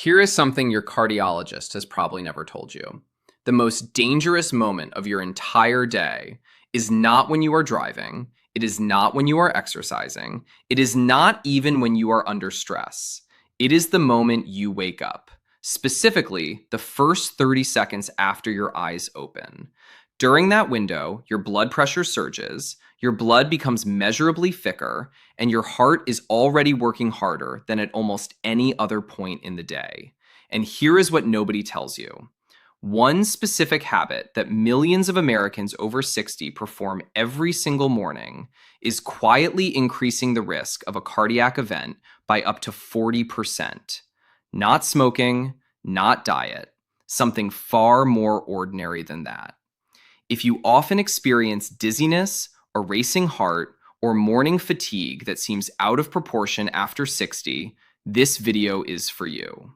Here is something your cardiologist has probably never told you. The most dangerous moment of your entire day is not when you are driving. It is not when you are exercising. It is not even when you are under stress. It is the moment you wake up, specifically the first 30 seconds after your eyes open. During that window, your blood pressure surges, your blood becomes measurably thicker, and your heart is already working harder than at almost any other point in the day. And here is what nobody tells you. One specific habit that millions of Americans over 60 perform every single morning is quietly increasing the risk of a cardiac event by up to 40%. Not smoking, not diet, something far more ordinary than that. If you often experience dizziness, a racing heart, or morning fatigue that seems out of proportion after 60, this video is for you.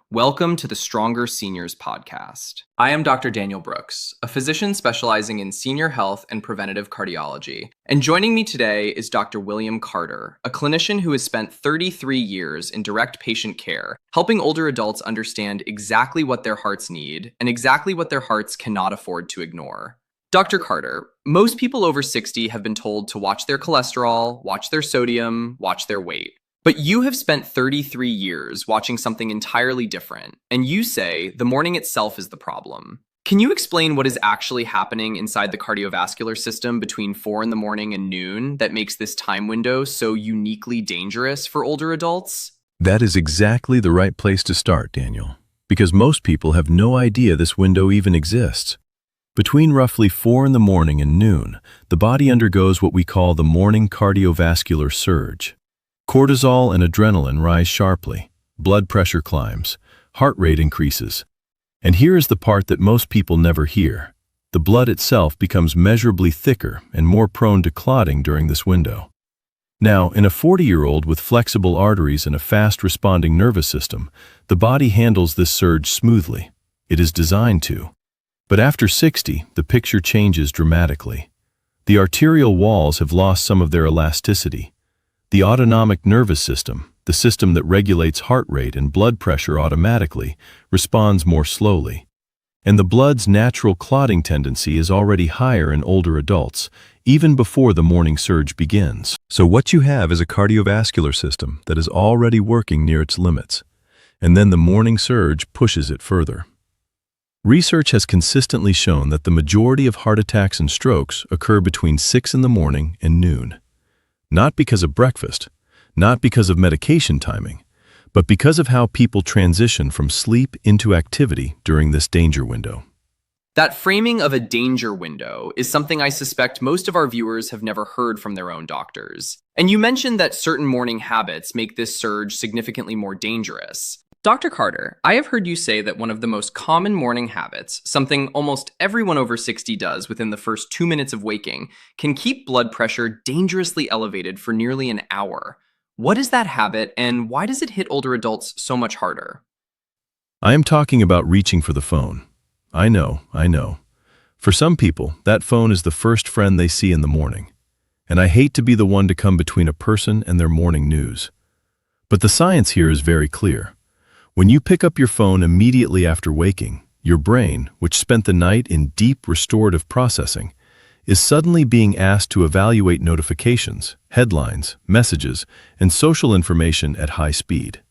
Welcome to the Stronger Seniors podcast. I am Dr. Daniel Brooks, a physician specializing in senior health and preventative cardiology. And joining me today is Dr. William Carter, a clinician who has spent 33 years in direct patient care, helping older adults understand exactly what their hearts need and exactly what their hearts cannot afford to ignore. Dr. Carter, most people over 60 have been told to watch their cholesterol, watch their sodium, watch their weight. But you have spent 33 years watching something entirely different, and you say the morning itself is the problem. Can you explain what is actually happening inside the cardiovascular system between 4 in the morning and noon that makes this time window so uniquely dangerous for older adults? That is exactly the right place to start, Daniel, because most people have no idea this window even exists. Between roughly 4 in the morning and noon, the body undergoes what we call the morning cardiovascular surge. Cortisol and adrenaline rise sharply, blood pressure climbs, heart rate increases. And here is the part that most people never hear. The blood itself becomes measurably thicker and more prone to clotting during this window. Now, in a 40-year-old with flexible arteries and a fast-responding nervous system, the body handles this surge smoothly. It is designed to. But after 60, the picture changes dramatically. The arterial walls have lost some of their elasticity. The autonomic nervous system, the system that regulates heart rate and blood pressure automatically, responds more slowly. And the blood's natural clotting tendency is already higher in older adults, even before the morning surge begins. So what you have is a cardiovascular system that is already working near its limits, and then the morning surge pushes it further. Research has consistently shown that the majority of heart attacks and strokes occur between 6 in the morning and noon. Not because of breakfast, not because of medication timing, but because of how people transition from sleep into activity during this danger window. That framing of a danger window is something I suspect most of our viewers have never heard from their own doctors. And you mentioned that certain morning habits make this surge significantly more dangerous. Dr. Carter, I have heard you say that one of the most common morning habits, something almost everyone over 60 does within the first 2 minutes of waking, can keep blood pressure dangerously elevated for nearly an hour. What is that habit, and why does it hit older adults so much harder? I am talking about reaching for the phone. I know. For some people, that phone is the first friend they see in the morning. And I hate to be the one to come between a person and their morning news. But the science here is very clear. When you pick up your phone immediately after waking, your brain, which spent the night in deep restorative processing, is suddenly being asked to evaluate notifications, headlines, messages, and social information at high speed.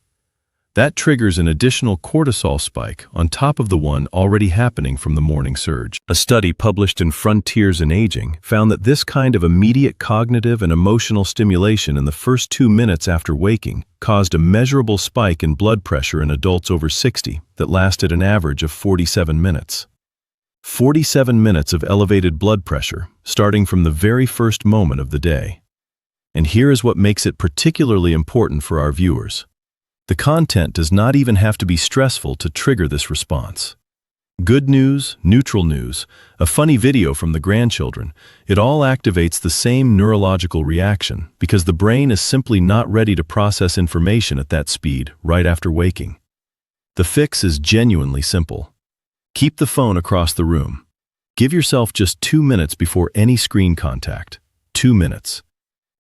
That triggers an additional cortisol spike on top of the one already happening from the morning surge. A study published in Frontiers in Aging found that this kind of immediate cognitive and emotional stimulation in the first 2 minutes after waking caused a measurable spike in blood pressure in adults over 60 that lasted an average of 47 minutes. 47 minutes of elevated blood pressure, starting from the very first moment of the day. And here is what makes it particularly important for our viewers. The content does not even have to be stressful to trigger this response. Good news, neutral news, a funny video from the grandchildren, it all activates the same neurological reaction because the brain is simply not ready to process information at that speed right after waking. The fix is genuinely simple. Keep the phone across the room. Give yourself just 2 minutes before any screen contact. 2 minutes.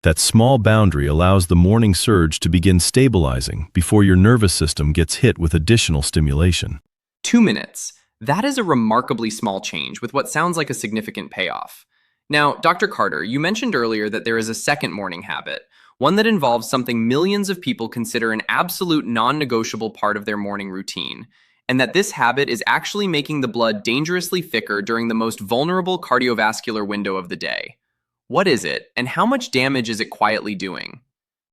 That small boundary allows the morning surge to begin stabilizing before your nervous system gets hit with additional stimulation. 2 minutes. That is a remarkably small change with what sounds like a significant payoff. Now, Dr. Carter, you mentioned earlier that there is a second morning habit, one that involves something millions of people consider an absolute non-negotiable part of their morning routine, and that this habit is actually making the blood dangerously thicker during the most vulnerable cardiovascular window of the day. What is it, and how much damage is it quietly doing?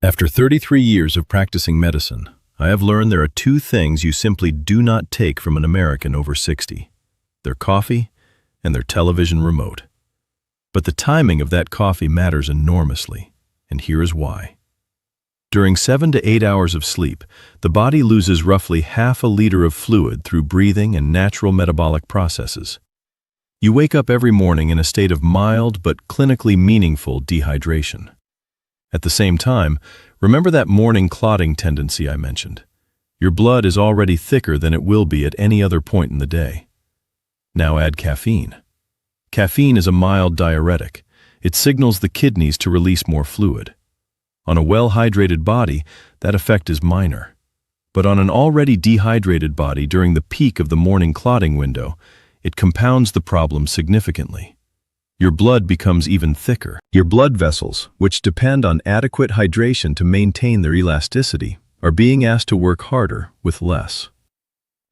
After 33 years of practicing medicine, I have learned there are two things you simply do not take from an American over 60: their coffee and their television remote. But the timing of that coffee matters enormously, and here is why. During 7 to 8 hours of sleep, the body loses roughly half a liter of fluid through breathing and natural metabolic processes. You wake up every morning in a state of mild but clinically meaningful dehydration. At the same time, remember that morning clotting tendency I mentioned. Your blood is already thicker than it will be at any other point in the day. Now add caffeine. Caffeine is a mild diuretic. It signals the kidneys to release more fluid. On a well-hydrated body, that effect is minor. But on an already dehydrated body during the peak of the morning clotting window, it compounds the problem significantly. Your blood becomes even thicker. Your blood vessels, which depend on adequate hydration to maintain their elasticity, are being asked to work harder with less.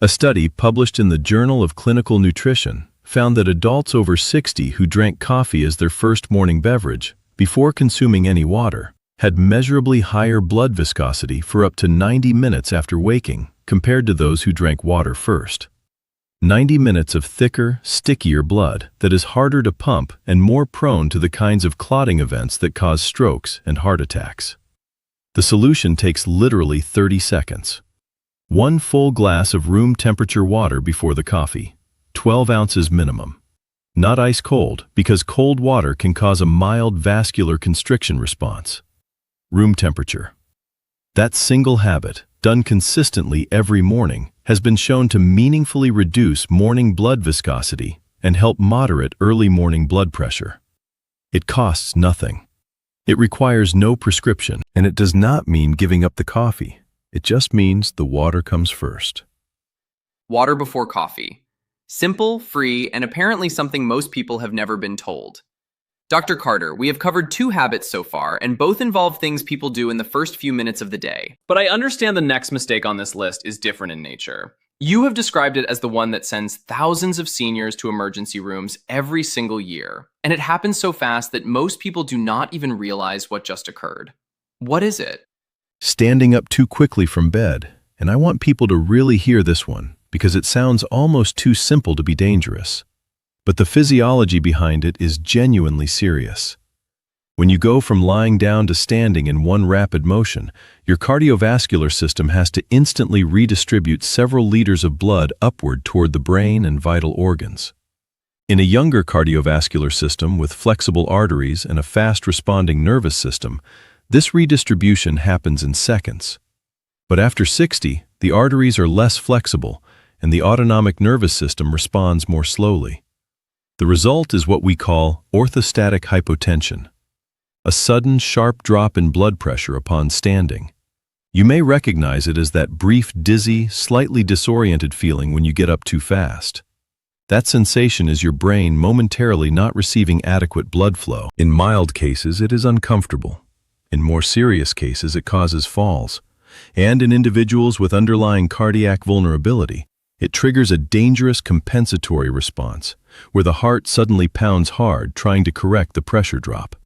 A study published in the Journal of Clinical Nutrition found that adults over 60 who drank coffee as their first morning beverage, before consuming any water, had measurably higher blood viscosity for up to 90 minutes after waking compared to those who drank water first. 90 minutes of thicker, stickier blood that is harder to pump and more prone to the kinds of clotting events that cause strokes and heart attacks. The solution takes literally 30 seconds. 1 full glass of room temperature water before the coffee, 12 ounces minimum. Not ice cold, because cold water can cause a mild vascular constriction response. Room temperature. That single habit, done consistently every morning, has been shown to meaningfully reduce morning blood viscosity and help moderate early morning blood pressure. It costs nothing. It requires no prescription, and it does not mean giving up the coffee. It just means the water comes first. Water before coffee. Simple, free, and apparently something most people have never been told. Dr. Carter, we have covered 2 habits so far, and both involve things people do in the first few minutes of the day. But I understand the next mistake on this list is different in nature. You have described it as the one that sends thousands of seniors to emergency rooms every single year, and it happens so fast that most people do not even realize what just occurred. What is it? Standing up too quickly from bed, and I want people to really hear this one, because it sounds almost too simple to be dangerous. But the physiology behind it is genuinely serious. When you go from lying down to standing in one rapid motion, your cardiovascular system has to instantly redistribute several liters of blood upward toward the brain and vital organs. In a younger cardiovascular system with flexible arteries and a fast-responding nervous system, this redistribution happens in seconds. But after 60, the arteries are less flexible, and the autonomic nervous system responds more slowly. The result is what we call orthostatic hypotension, a sudden, sharp drop in blood pressure upon standing. You may recognize it as that brief, dizzy, slightly disoriented feeling when you get up too fast. That sensation is your brain momentarily not receiving adequate blood flow. In mild cases, it is uncomfortable. In more serious cases, it causes falls. And in individuals with underlying cardiac vulnerability, it triggers a dangerous compensatory response, where the heart suddenly pounds hard trying to correct the pressure drop.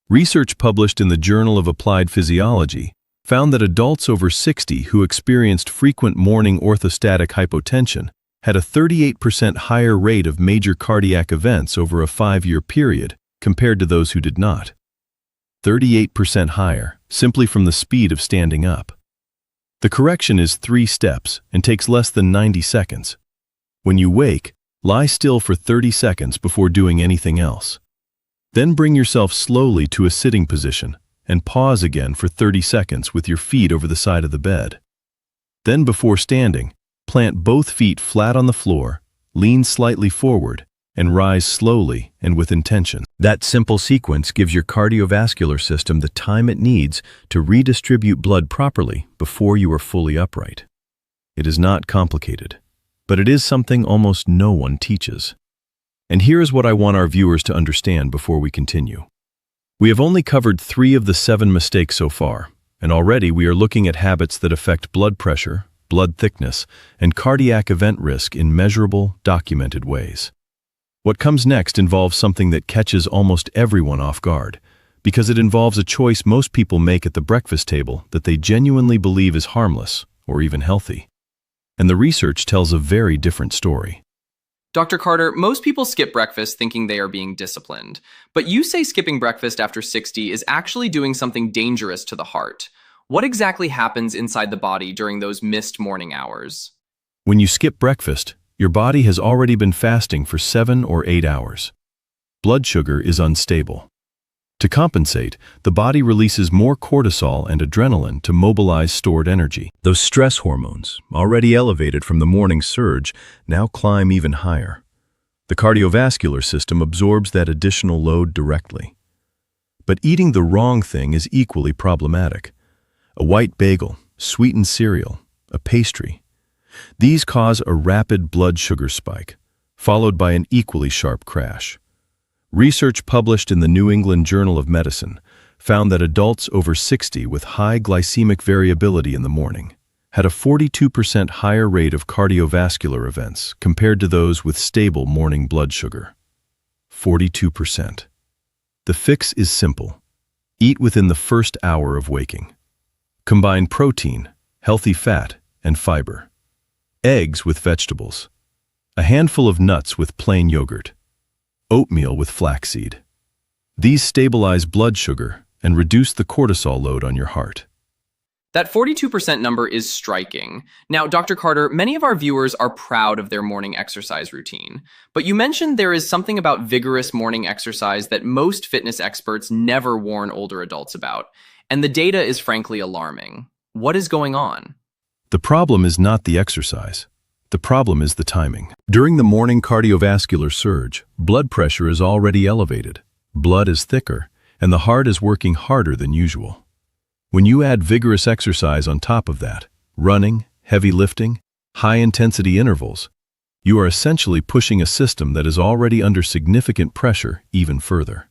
Research published in the Journal of Applied Physiology found that adults over 60 who experienced frequent morning orthostatic hypotension had a 38% higher rate of major cardiac events over a 5-year period compared to those who did not. 38% higher, simply from the speed of standing up. The correction is 3 steps and takes less than 90 seconds. When you wake, lie still for 30 seconds before doing anything else. Then bring yourself slowly to a sitting position and pause again for 30 seconds with your feet over the side of the bed. Then before standing, plant both feet flat on the floor, lean slightly forward, and rise slowly and with intention. That simple sequence gives your cardiovascular system the time it needs to redistribute blood properly before you are fully upright. It is not complicated, but it is something almost no one teaches. And here is what I want our viewers to understand before we continue. We have only covered 3 of the 7 mistakes so far, and already we are looking at habits that affect blood pressure, blood thickness, and cardiac event risk in measurable, documented ways. What comes next involves something that catches almost everyone off guard, because it involves a choice most people make at the breakfast table that they genuinely believe is harmless or even healthy. And the research tells a very different story. Dr. Carter, most people skip breakfast thinking they are being disciplined, but you say skipping breakfast after 60 is actually doing something dangerous to the heart. What exactly happens inside the body during those missed morning hours? When you skip breakfast, your body has already been fasting for 7 or 8 hours. Blood sugar is unstable. To compensate, the body releases more cortisol and adrenaline to mobilize stored energy. Those stress hormones, already elevated from the morning surge, now climb even higher. The cardiovascular system absorbs that additional load directly. But eating the wrong thing is equally problematic. A white bagel, sweetened cereal, a pastry. These cause a rapid blood sugar spike, followed by an equally sharp crash. Research published in the New England Journal of Medicine found that adults over 60 with high glycemic variability in the morning had a 42% higher rate of cardiovascular events compared to those with stable morning blood sugar. 42%. The fix is simple. Eat within the first hour of waking. Combine protein, healthy fat, and fiber. Eggs with vegetables. A handful of nuts with plain yogurt. Oatmeal with flaxseed. These stabilize blood sugar and reduce the cortisol load on your heart. That 42% number is striking. Now, Dr. Carter, many of our viewers are proud of their morning exercise routine, but you mentioned there is something about vigorous morning exercise that most fitness experts never warn older adults about, and the data is frankly alarming. What is going on? The problem is not the exercise. The problem is the timing. During the morning cardiovascular surge, blood pressure is already elevated, blood is thicker, and the heart is working harder than usual. When you add vigorous exercise on top of that, running, heavy lifting, high-intensity intervals, you are essentially pushing a system that is already under significant pressure even further.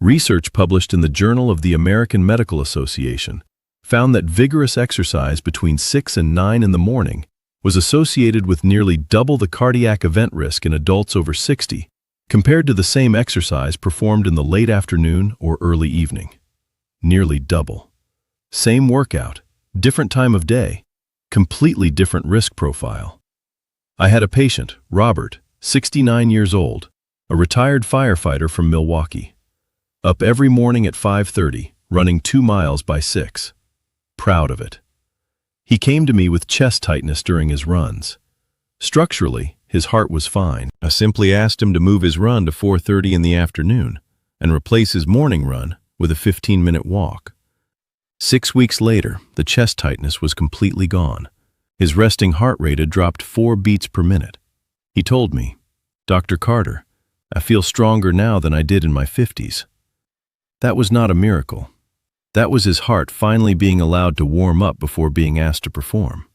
Research published in the Journal of the American Medical Association found that vigorous exercise between 6 and 9 in the morning was associated with nearly double the cardiac event risk in adults over 60 compared to the same exercise performed in the late afternoon or early evening. Nearly double. Same workout, different time of day, completely different risk profile. I had a patient, Robert, 69 years old, a retired firefighter from Milwaukee. Up every morning at 5:30, running 2 miles by 6. Proud of it. He came to me with chest tightness during his runs. Structurally, his heart was fine. I simply asked him to move his run to 4:30 in the afternoon and replace his morning run with a 15-minute walk. 6 weeks later, the chest tightness was completely gone. His resting heart rate had dropped 4 beats per minute. He told me, "Dr. Carter, I feel stronger now than I did in my 50s. That was not a miracle. That was his heart finally being allowed to warm up before being asked to perform.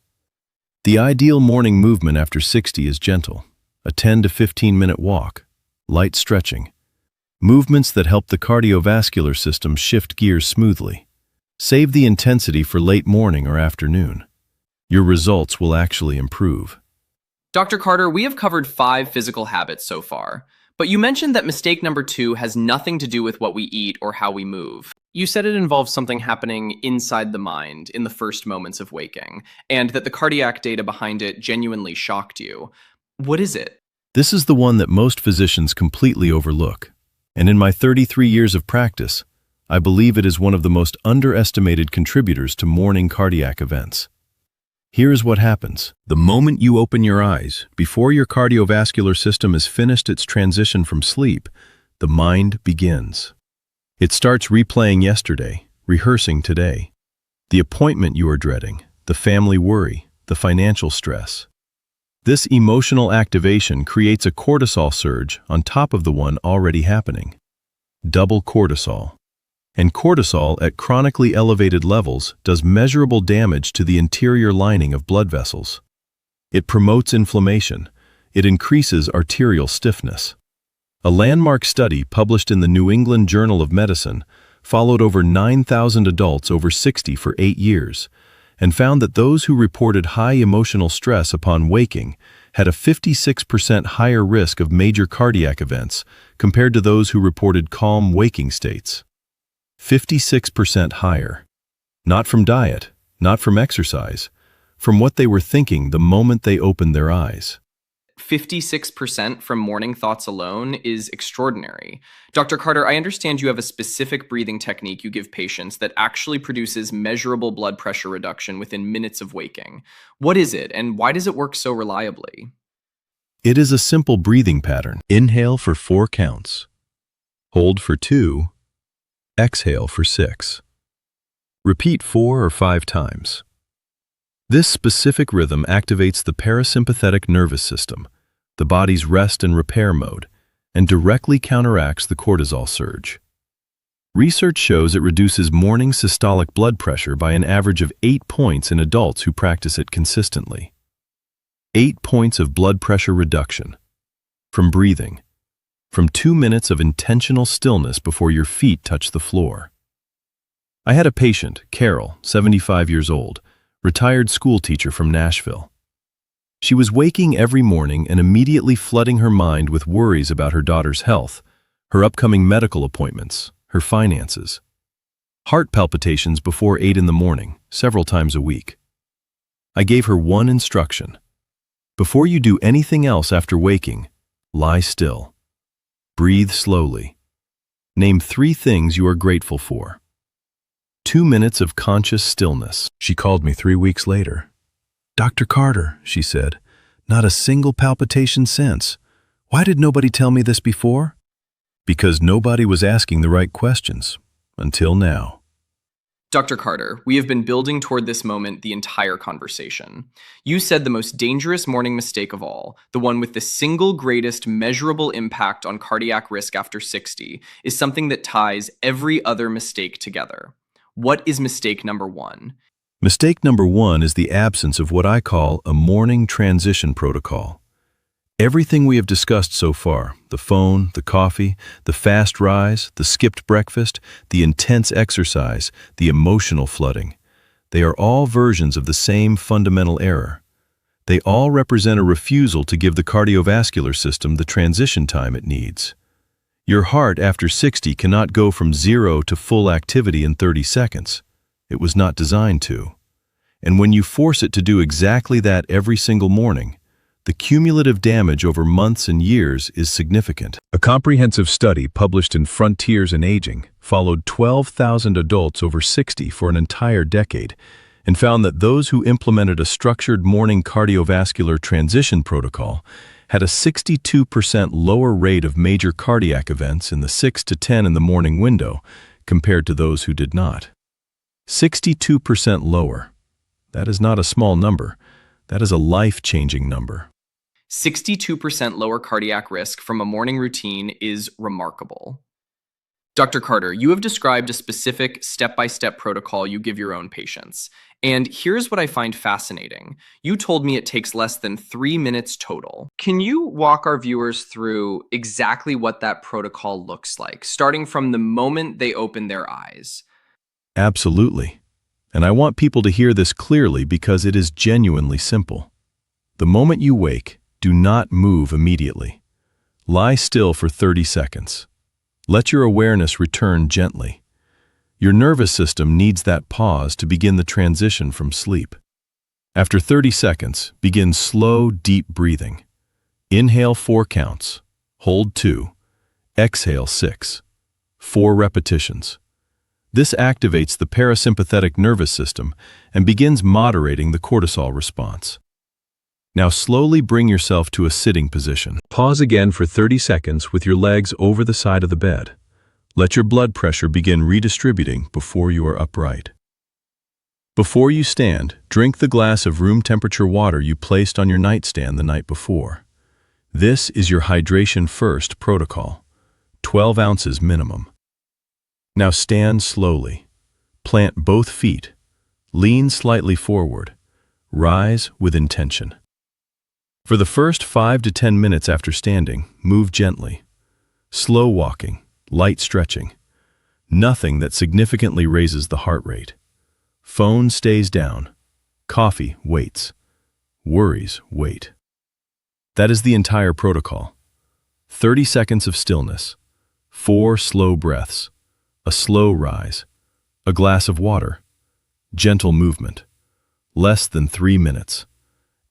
The ideal morning movement after 60 is gentle, a 10 to 15-minute walk, light stretching, movements that help the cardiovascular system shift gears smoothly. Save the intensity for late morning or afternoon. Your results will actually improve." Dr. Carter, we have covered 5 physical habits so far, but you mentioned that mistake number 2 has nothing to do with what we eat or how we move. You said it involves something happening inside the mind in the first moments of waking, and that the cardiac data behind it genuinely shocked you. What is it? This is the one that most physicians completely overlook. And in my 33 years of practice, I believe it is one of the most underestimated contributors to morning cardiac events. Here is what happens. The moment you open your eyes, before your cardiovascular system has finished its transition from sleep, the mind begins. It starts replaying yesterday, rehearsing today. The appointment you are dreading, the family worry, the financial stress. This emotional activation creates a cortisol surge on top of the one already happening. double cortisol. And cortisol at chronically elevated levels does measurable damage to the interior lining of blood vessels. It promotes inflammation. It increases arterial stiffness. A landmark study published in the New England Journal of Medicine followed over 9,000 adults over 60 for 8 years and found that those who reported high emotional stress upon waking had a 56% higher risk of major cardiac events compared to those who reported calm waking states. 56% higher. Not from diet, not from exercise, from what they were thinking the moment they opened their eyes. 56% from morning thoughts alone is extraordinary. Dr. Carter, I understand you have a specific breathing technique you give patients that actually produces measurable blood pressure reduction within minutes of waking. What is it, and why does it work so reliably? It is a simple breathing pattern. Inhale for 4 counts. Hold for 2. Exhale for 6. Repeat 4 or 5 times. This specific rhythm activates the parasympathetic nervous system, the body's rest and repair mode, and directly counteracts the cortisol surge. Research shows it reduces morning systolic blood pressure by an average of 8 points in adults who practice it consistently. 8 points of blood pressure reduction. From breathing. From 2 minutes of intentional stillness before your feet touch the floor. I had a patient, Carol, 75 years old, retired school teacher from Nashville. She was waking every morning and immediately flooding her mind with worries about her daughter's health, her upcoming medical appointments, her finances. Heart palpitations before 8 in the morning, several times a week. I gave her one instruction. Before you do anything else after waking, lie still. Breathe slowly. Name 3 things you are grateful for. 2 minutes of conscious stillness. She called me 3 weeks later. "Dr. Carter," she said, "not a single palpitation since. Why did nobody tell me this before?" Because nobody was asking the right questions. Until now. Dr. Carter, we have been building toward this moment the entire conversation. You said the most dangerous morning mistake of all, the one with the single greatest measurable impact on cardiac risk after 60, is something that ties every other mistake together. What is mistake number 1? Mistake number 1 is the absence of what I call a morning transition protocol. Everything we have discussed so far, the phone, the coffee, the fast rise, the skipped breakfast, the intense exercise, the emotional flooding, they are all versions of the same fundamental error. They all represent a refusal to give the cardiovascular system the transition time it needs. Your heart after 60 cannot go from 0 to full activity in 30 seconds. It was not designed to. And when you force it to do exactly that every single morning, the cumulative damage over months and years is significant. A comprehensive study published in Frontiers in Aging followed 12,000 adults over 60 for an entire decade and found that those who implemented a structured morning cardiovascular transition protocol had a 62% lower rate of major cardiac events in the 6 to 10 in the morning window compared to those who did not. 62% lower. That is not a small number. That is a life-changing number. 62% lower cardiac risk from a morning routine is remarkable. Dr. Carter, you have described a specific step-by-step protocol you give your own patients. And here's what I find fascinating. You told me it takes less than 3 minutes total. Can you walk our viewers through exactly what that protocol looks like, starting from the moment they open their eyes? Absolutely. And I want people to hear this clearly because it is genuinely simple. The moment you wake, do not move immediately. Lie still for 30 seconds. Let your awareness return gently. Your nervous system needs that pause to begin the transition from sleep. After 30 seconds, begin slow, deep breathing. Inhale 4 counts. Hold 2. Exhale 6. 4 repetitions. This activates the parasympathetic nervous system and begins moderating the cortisol response. Now slowly bring yourself to a sitting position. Pause again for 30 seconds with your legs over the side of the bed. Let your blood pressure begin redistributing before you are upright. Before you stand, drink the glass of room temperature water you placed on your nightstand the night before. This is your hydration first protocol. 12 ounces minimum. Now stand slowly. Plant both feet. Lean slightly forward. Rise with intention. For the first 5 to 10 minutes after standing, move gently. Slow walking, light stretching. Nothing that significantly raises the heart rate. Phone stays down. Coffee waits. Worries wait. That is the entire protocol. 30 seconds of stillness. 4 slow breaths. A slow rise. A glass of water. Gentle movement. Less than 3 minutes.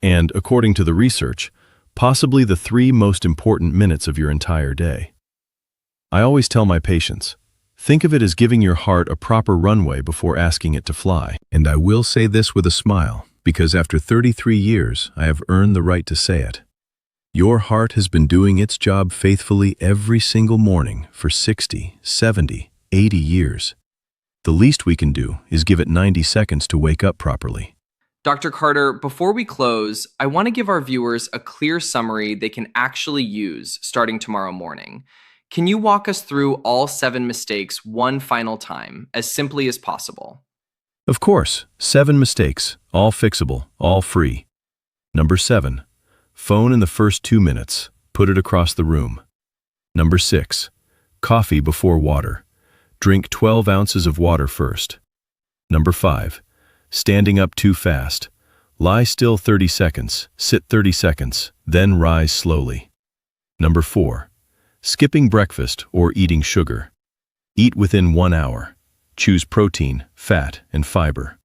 And, according to the research, possibly the 3 most important minutes of your entire day. I always tell my patients, think of it as giving your heart a proper runway before asking it to fly. And I will say this with a smile, because after 33 years, I have earned the right to say it. Your heart has been doing its job faithfully every single morning for 60, 70, 80 years. The least we can do is give it 90 seconds to wake up properly. Dr. Carter, before we close, I want to give our viewers a clear summary they can actually use starting tomorrow morning. Can you walk us through all 7 mistakes one final time, as simply as possible? Of course, 7 mistakes, all fixable, all free. Number 7, phone in the first 2 minutes, put it across the room. Number 6, coffee before water. Drink 12 ounces of water first. Number 5, standing up too fast. Lie still 30 seconds, sit 30 seconds, then rise slowly. Number 4, skipping breakfast or eating sugar. Eat within 1 hour. Choose protein, fat, and fiber.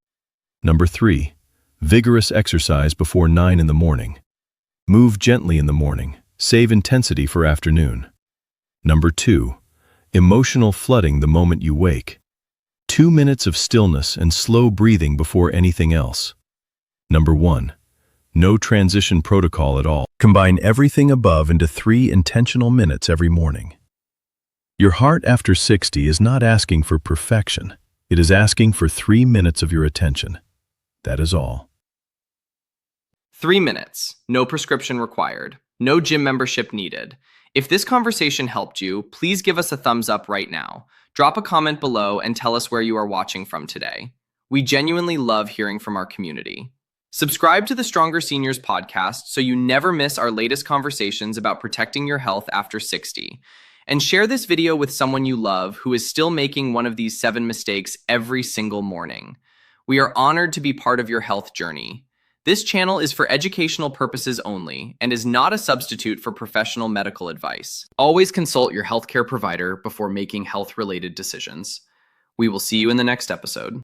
Number 3, vigorous exercise before 9 in the morning. Move gently in the morning. Save intensity for afternoon. Number 2, emotional flooding the moment you wake. 2 minutes of stillness and slow breathing before anything else. Number 1, no transition protocol at all. Combine everything above into 3 intentional minutes every morning. Your heart after 60 is not asking for perfection. It is asking for 3 minutes of your attention. That is all. 3 minutes, no prescription required, no gym membership needed. If this conversation helped you, please give us a thumbs up right now. Drop a comment below and tell us where you are watching from today. We genuinely love hearing from our community. Subscribe to the Stronger Seniors podcast so you never miss our latest conversations about protecting your health after 60. And share this video with someone you love who is still making one of these 7 mistakes every single morning. We are honored to be part of your health journey. This channel is for educational purposes only and is not a substitute for professional medical advice. Always consult your healthcare provider before making health-related decisions. We will see you in the next episode.